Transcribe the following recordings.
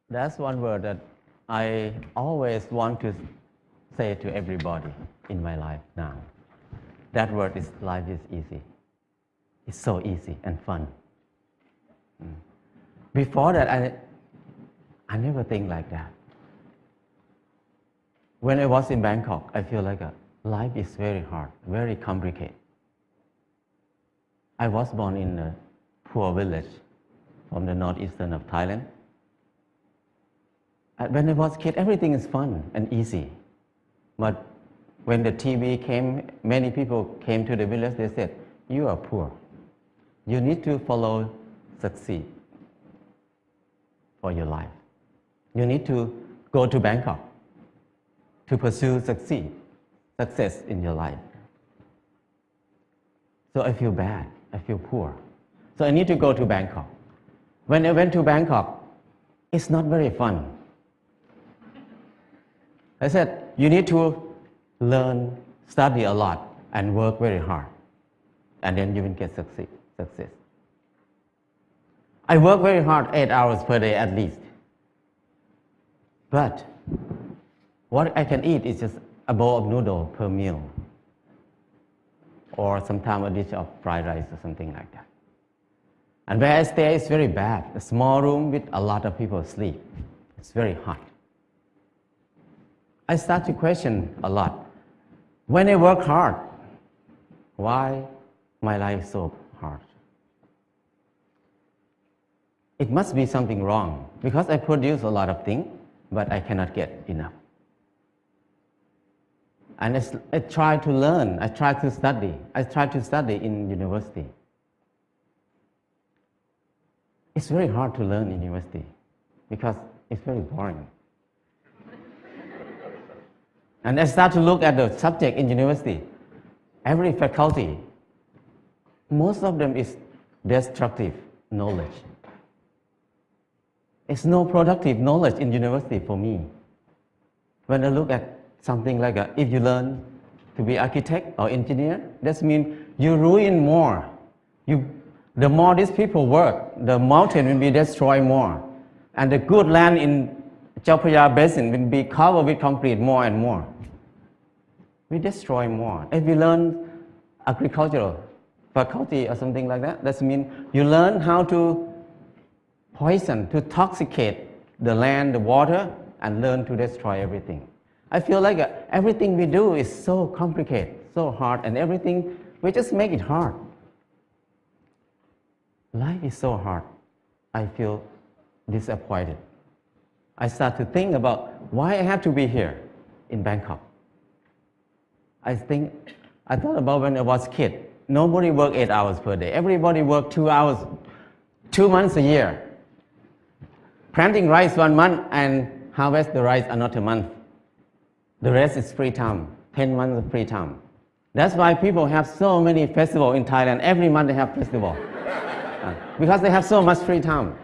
That's one word that I always want to say to everybody in my life now. That word is life is easy. It's so easy and fun. Before that, I never think like that. When I was in Bangkok, I feel like life is very hard, very complicated. I was born in a poor village from the northeastern of Thailand. When I was a kid, everything is fun and easy. But when the TV came, many people came to the village, they said, you are poor. You need to follow succeed for your life. You need to go to Bangkok to pursue success in your life. So I feel bad, I feel poor. So I need to go to Bangkok. When I went to Bangkok, it's not very fun. I said, you need to learn, study a lot, and work very hard. And then you will get success. I work very hard, 8 hours per day at least. But what I can eat is just a bowl of noodle per meal. Or sometimes a dish of fried rice or something like that. And where I stay is very bad. A small room with a lot of people sleep. It's very hot. I start to question a lot. When I work hard, why my life is so hard? It must be something wrong because I produce a lot of things, but I cannot get enough. And I try to learn, I try to study. I try to study in university. It's very hard to learn in university because it's very boring. And I start to look at the subject in university. Every faculty, most of them is destructive knowledge. It's no productive knowledge in university for me. When I look at something like if you learn to be architect or engineer, that means you ruin more. The more these people work, the mountain will be destroyed more. And the good land in Chao Phraya Basin will be covered with concrete more and more. We destroy more. If you learn agricultural faculty or something like that, that means you learn how to poison, to toxicate the land, the water, and learn to destroy everything. I feel like everything we do is so complicated, so hard, and everything, we just make it hard. Life is so hard. I feel disappointed. I start to think about why I have to be here in Bangkok. I thought about when I was a kid. Nobody worked 8 hours per day. Everybody worked 2 hours, 2 months a year. Planting rice 1 month and harvest the rice another month. The rest is free time, 10 months of free time. That's why people have so many festivals in Thailand. Every month they have festival. Because they have so much free time.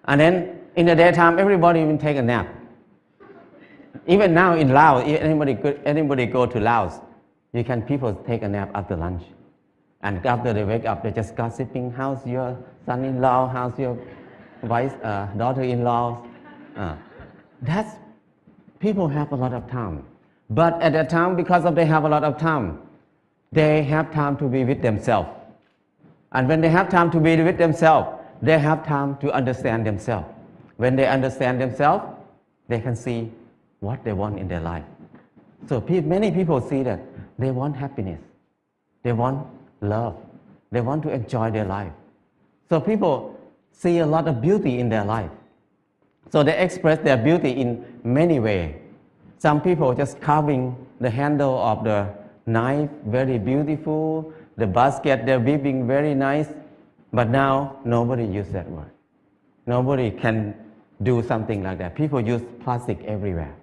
And then in the daytime, everybody will take a nap. Even now in Laos, anybody go to Laos, people take a nap after lunch. And after they wake up, they just gossiping, how's your son-in-law, how's your daughter-in-law. People have a lot of time. But at that time, because they have a lot of time, they have time to be with themselves. And when they have time to be with themselves, they have time to understand themselves. When they understand themselves, they can see what they want in their life. So many people see that they want happiness. They want love. They want to enjoy their life. So people see a lot of beauty in their life. So they express their beauty in many ways. Some people just carving the handle of the knife, very beautiful. The basket, they're weaving very nice. But now, nobody uses that word. Nobody can do something like that. People use plastic everywhere.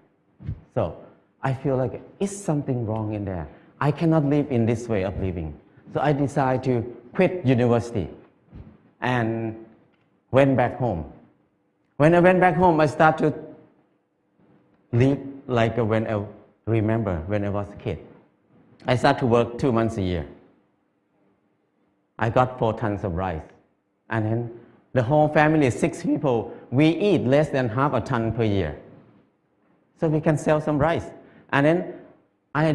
So I feel like it's something wrong in there. I cannot live in this way of living. So I decided to quit university and went back home. When I went back home, I started to live like when I remember when I was a kid. I started to work 2 months a year. I got 4 tons of rice. And then The whole family, 6 people, we eat less than half a ton per year. So we can sell some rice. And then I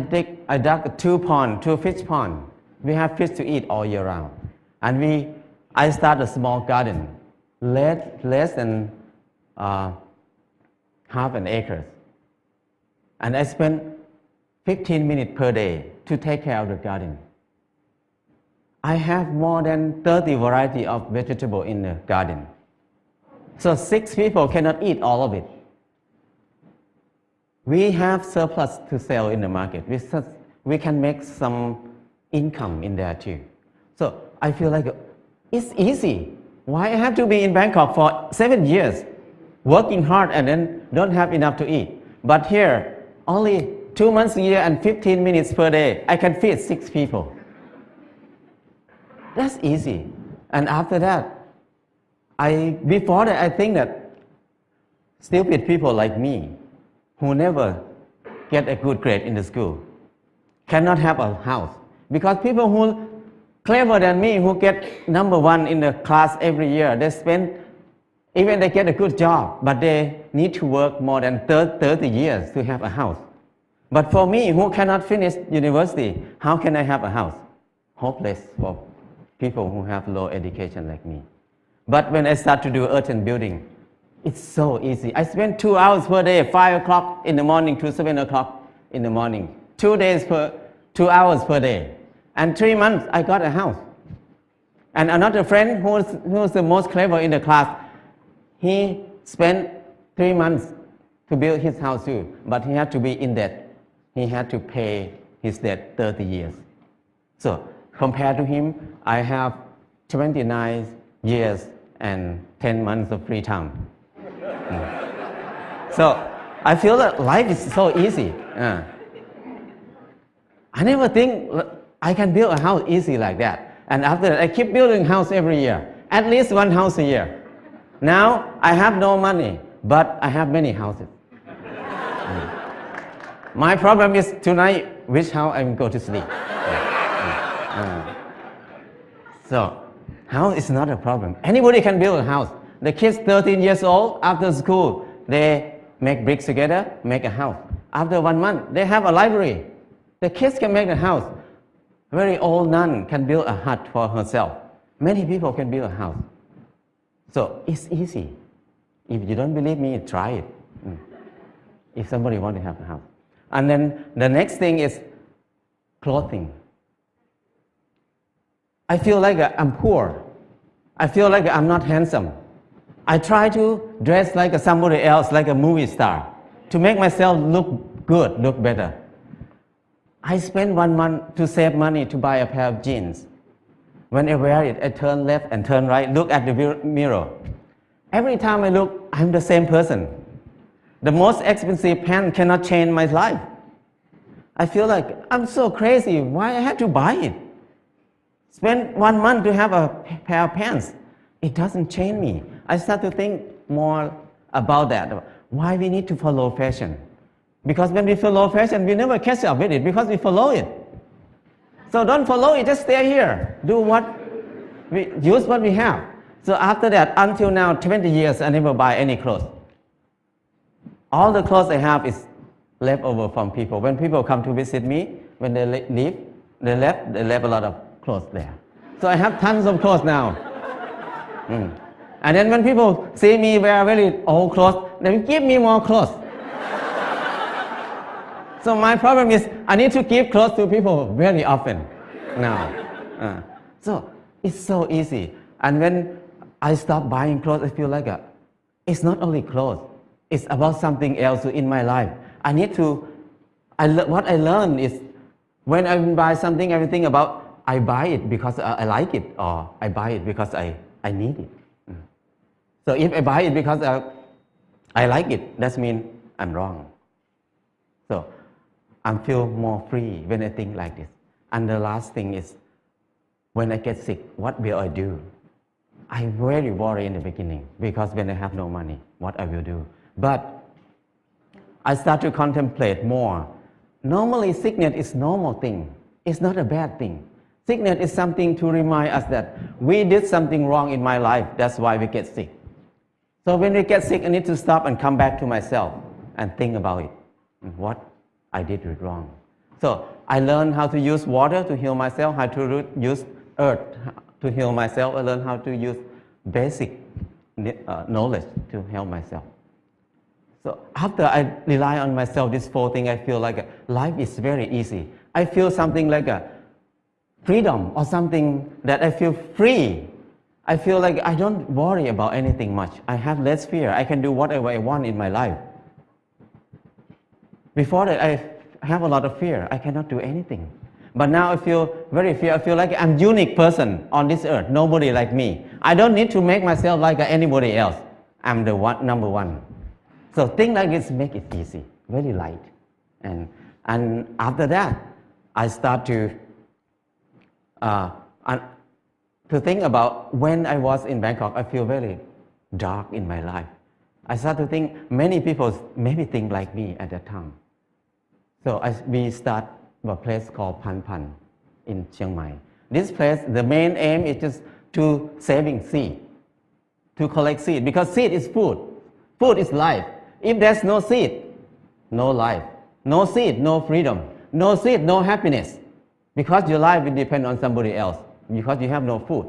dug 2 fish pond. We have fish to eat all year round. And I started a small garden, less than half an acre. And I spent 15 minutes per day to take care of the garden. I have more than 30 varieties of vegetables in the garden. So 6 people cannot eat all of it. We have surplus to sell in the market. We can make some income in there too. So I feel like it's easy. Why I have to be in Bangkok for 7 years, working hard and then don't have enough to eat? But here, only 2 months a year and 15 minutes per day, I can feed 6 people. That's easy. And after that, before that, I think that stupid people like me, who never get a good grade in the school, cannot have a house. Because people who clever than me, who get number 1 in the class every year, even they get a good job, but they need to work more than 30 years to have a house. But for me, who cannot finish university, how can I have a house? Hopeless for people who have low education like me. But when I start to do earth and building, it's so easy. I spend 2 hours per day, 5 o'clock in the morning to 7 o'clock in the morning. 2 hours per day. And 3 months, I got a house. And another friend who's the most clever in the class, he spent 3 months to build his house too, but he had to be in debt. He had to pay his debt 30 years. So compared to him, I have 29 years and 10 months of free time. So I feel that life is so easy. I never think I can build a house easy like that. And after that, I keep building house every year, at least 1 house a year. Now I have no money, but I have many houses. My problem is tonight, which house I'm going to sleep. So house is not a problem. Anybody can build a house. The kids 13 years old, after school, they make bricks together, make a house. After 1 month, they have a library. The kids can make a house. Very old nun can build a hut for herself. Many people can build a house. So it's easy. If you don't believe me, try it. If somebody wants to have a house. And then the next thing is clothing. I feel like I'm poor. I feel like I'm not handsome. I try to dress like somebody else, like a movie star, to make myself look good, look better. I spend 1 month to save money to buy a pair of jeans. When I wear it, I turn left and turn right, look at the mirror. Every time I look, I'm the same person. The most expensive pants cannot change my life. I feel like I'm so crazy. Why I have to buy it? Spend 1 month to have a pair of pants. It doesn't change me. I start to think more about that. Why we need to follow fashion? Because when we follow fashion, we never catch up with it because we follow it. So don't follow it, just stay here. Use what we have. So after that, until now, 20 years, I never buy any clothes. All the clothes I have is left over from people. When people come to visit me, when they leave, they left a lot of clothes there. So I have tons of clothes now. And then when people see me wear very old clothes, they give me more clothes. So my problem is I need to give clothes to people very often now. So it's so easy. And when I stop buying clothes, I feel like it's not only clothes. It's about something else in my life. What I learned is when I buy something, everything about I buy it because I like it, or I buy it because I need it. So if I buy it because I like it, that means I'm wrong. So I feel more free when I think like this. And the last thing is, when I get sick, what will I do? I very worry in the beginning because when I have no money, what I will do. But I start to contemplate more. Normally, sickness is normal thing. It's not a bad thing. Sickness is something to remind us that we did something wrong in my life. That's why we get sick. So when we get sick, I need to stop and come back to myself and think about it. What I did wrong. So I learned how to use water to heal myself, how to use earth to heal myself. I learned how to use basic knowledge to help myself. So after I rely on myself, this 4 things, I feel like life is very easy. I feel something like a freedom or something that I feel free. I feel like I don't worry about anything much. I have less fear. I can do whatever I want in my life. Before that, I have a lot of fear. I cannot do anything. But now I feel very fear. I feel like I'm a unique person on this earth. Nobody like me. I don't need to make myself like anybody else. I'm the number one. So things like this make it easy, very light. And after that, I start to think about when I was in Bangkok, I feel very dark in my life. I start to think many people maybe think like me at that time. So we start a place called Pan Pan in Chiang Mai. This place, the main aim is just to saving seed, to collect seed, because seed is food. Food is life. If there's no seed, no life. No seed, no freedom. No seed, no happiness. Because your life will depend on somebody else, because you have no food.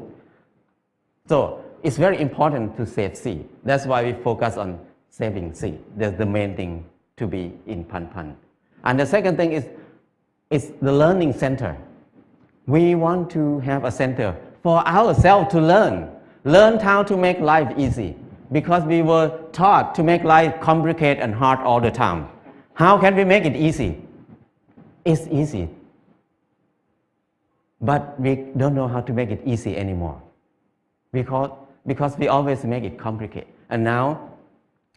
So it's very important to save seed. That's why we focus on saving seed. That's the main thing to be in Pan Pan. And the second thing is the learning center. We want to have a center for ourselves to learn how to make life easy, because we were taught to make life complicated and hard all the time. How can we make it easy? It's easy, but we don't know how to make it easy anymore, because we always make it complicated. And now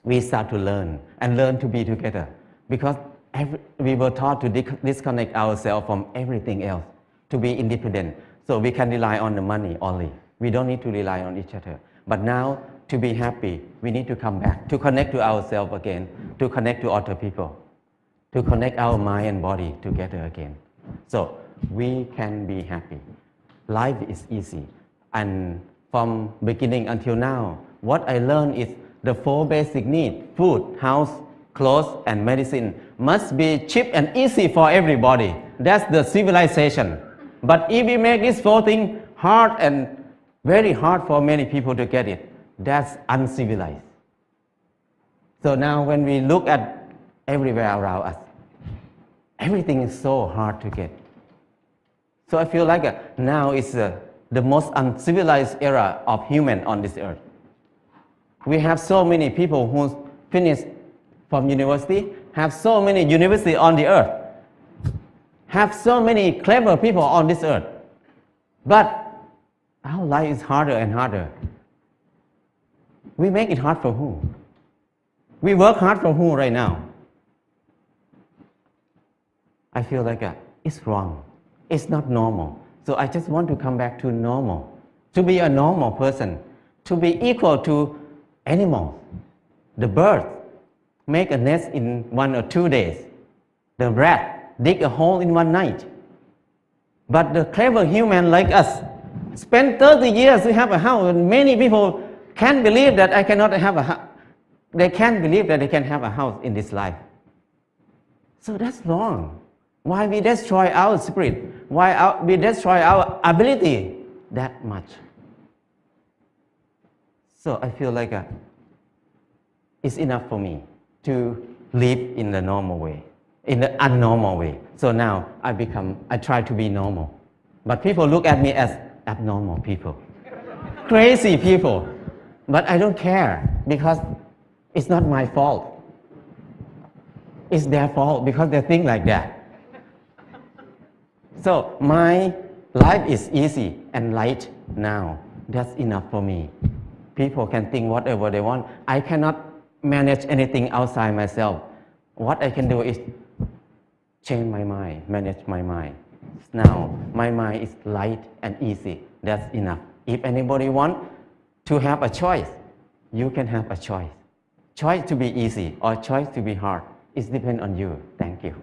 we start to learn to be together, because we were taught to disconnect ourselves from everything else, to be independent, so we can rely on the money only. We don't need to rely on each other. But now, to be happy, we need to come back, to connect to ourselves again, to connect to other people, to connect our mind and body together again. So we can be happy. Life is easy. And from beginning until now, what I learned is the 4 basic needs, food, house, clothes, and medicine, must be cheap and easy for everybody. That's the civilization. But if we make these 4 things hard and very hard for many people to get it, that's uncivilized. So now when we look at everywhere around us, everything is so hard to get. So I feel like now is the most uncivilized era of human on this earth. We have so many people who finish from university, have so many universities on the earth, have so many clever people on this earth. But our life is harder and harder. We make it hard for who? We work hard for who right now? I feel like it's wrong. It's not normal. So I just want to come back to normal, to be a normal person, to be equal to animals. The bird make a nest in 1 or 2 days. The rat dig a hole in 1 night. But the clever human like us spend 30 years to have a house, and many people can't believe that I cannot have a house. They can't believe that they can have a house in this life. So that's wrong. Why we destroy our spirit? Why we destroy our ability that much? So I feel like it's enough for me to live in the normal way, in the abnormal way. So now I try to be normal. But people look at me as abnormal people, crazy people. But I don't care, because it's not my fault. It's their fault, because they think like that. So my life is easy and light now. That's enough for me. People can think whatever they want. I cannot manage anything outside myself. What I can do is change my mind, manage my mind. Now my mind is light and easy. That's enough. If anybody wants to have a choice, you can have a choice. Choice to be easy or choice to be hard. It depends on you. Thank you.